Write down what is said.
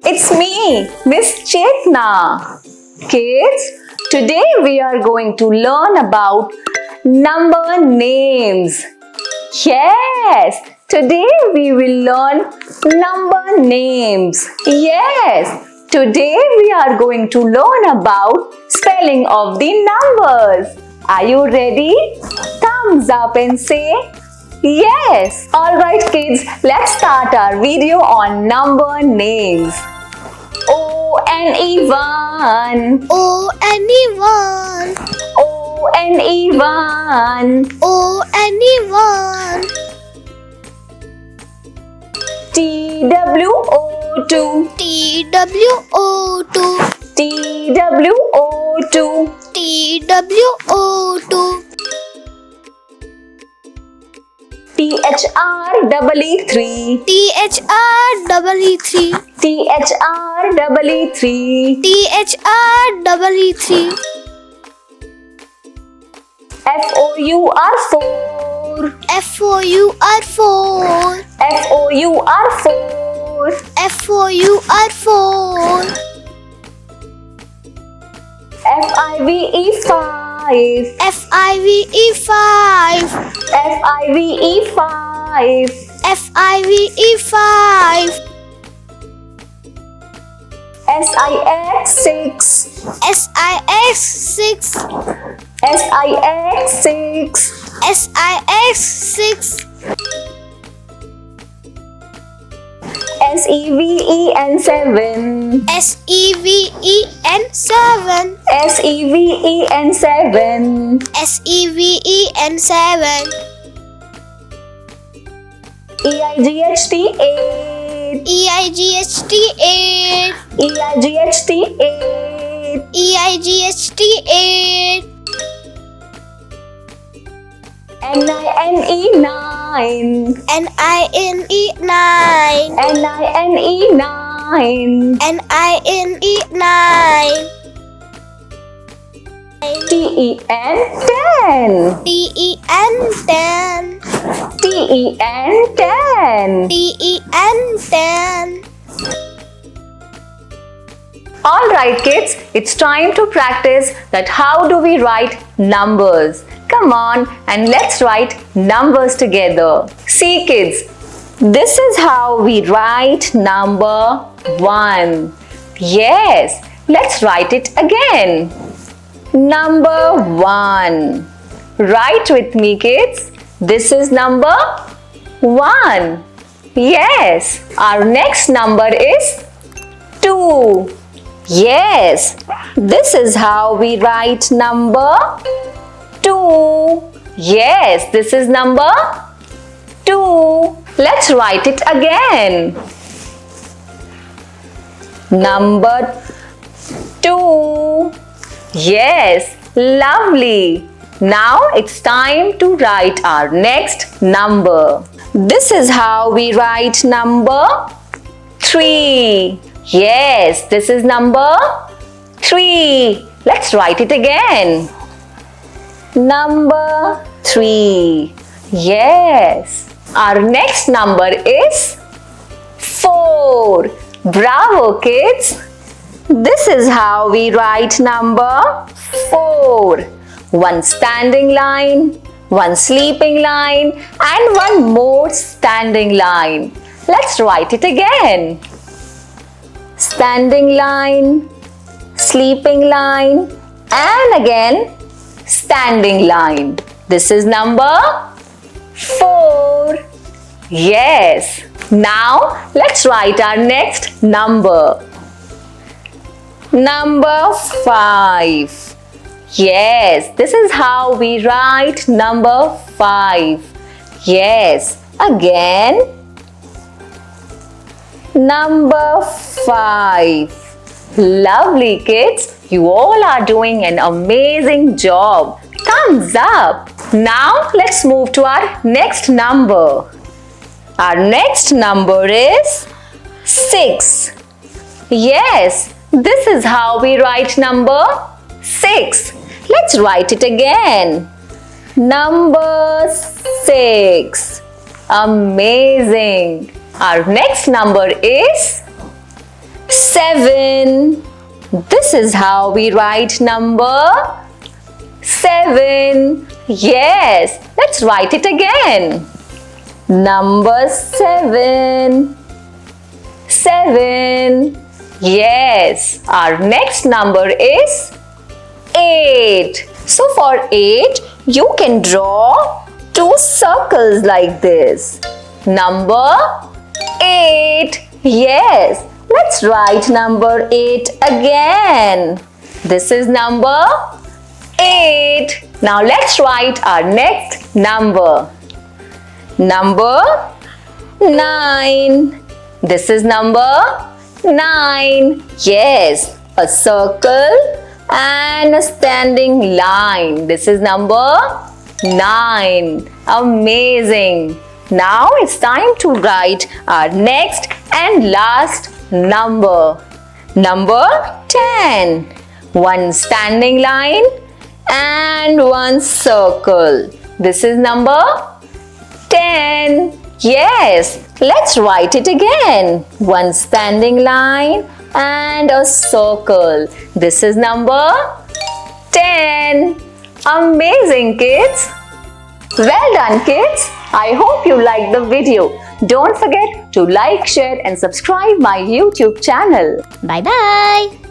It's me, Ms.Chetna. Kids, today we are going to learn about number names. Yes, today we will learn number names. Yes, today we are going to learn about spelling of the numbers. Are you ready? Thumbs up and say yes. Alright kids, let's start our video on number names. O-N-E-1, O-N-E-1, O-N-E-1, O-N-E-1, T-W-O-2, T-W-O-2, T-W-O-2, T-W-O-2, T-H-R-E-E-3, T-H-R-E-E-3, T-H-R-E-E-3, T-H-R-E-E-3, F-O-U-R-4, F-O-U-R-4, F-O-U-R-4, F-O-U-R-4, F-I-V-E-5, F-I-V-E-5, F-I-V-E-5, F-I-V-E-5, S-I-X-6, S-I-X-6, S-I-X-6, S-I-X-6, S-E-V-E-N-7, S-E-V-E-N-7, S-E-V-E-N-7, S-E-V-E-N-7, E-I-G-H-T-8, E-I-G-H-T-8, E-I-G-H-T-8, E-I-G-H-T-8, N-I-N-E-9, N-I-N-E-9, N-I-N-E-9, N-I-N-E-9, T-E-N-10, T-E-N-10, T-E-N-10. T-E-N-10. Alright kids, it's time to practice that how do we write numbers. Come on and let's write numbers together. See kids, this is how we write number 1. Yes, let's write it again. Number 1. Write with me kids. This is number 1. Yes, our next number is 2. Yes, this is how we write number 2. Yes, this is number 2. Let's write it again. Number 2. Yes, lovely. Now it's time to write our next number. This is how we write number 3. Yes, this is number 3. Let's write it again. Number 3. Yes. Our next number is 4. Bravo, kids. This is how we write number 4. One standing line, one sleeping line, and one more standing line. Let's write it again. Standing line, sleeping line, and again standing line. This is number 4. Yes. Now let's write our next number. Number 5. Yes, this is how we write number 5. Yes, again. Number 5. Lovely kids, you all are doing an amazing job. Thumbs up. Now let's move to our next number. Our next number is 6. Yes, this is how we write number 6. Let's write it again. Number 6. Amazing. Our next number is 7. This is how we write number 7. Yes, let's write it again. Number 7. 7. Yes, our next number is 8. So for 8, you can draw 2 circles like this. Number 8. Yes, let's write number 8 again. This is number 8. Now let's write our next number. Number 9. This is number 9. Yes, a circle and a standing line. This is number 9. Amazing. Now it's time to write our next and last number. Number 10. One standing line and one circle. This is number 10. Yes, let's write it again. One standing line and a circle. This is number 10. Amazing, kids. Well done, kids. I hope you liked the video. Don't forget to like, share and subscribe my YouTube channel. Bye bye.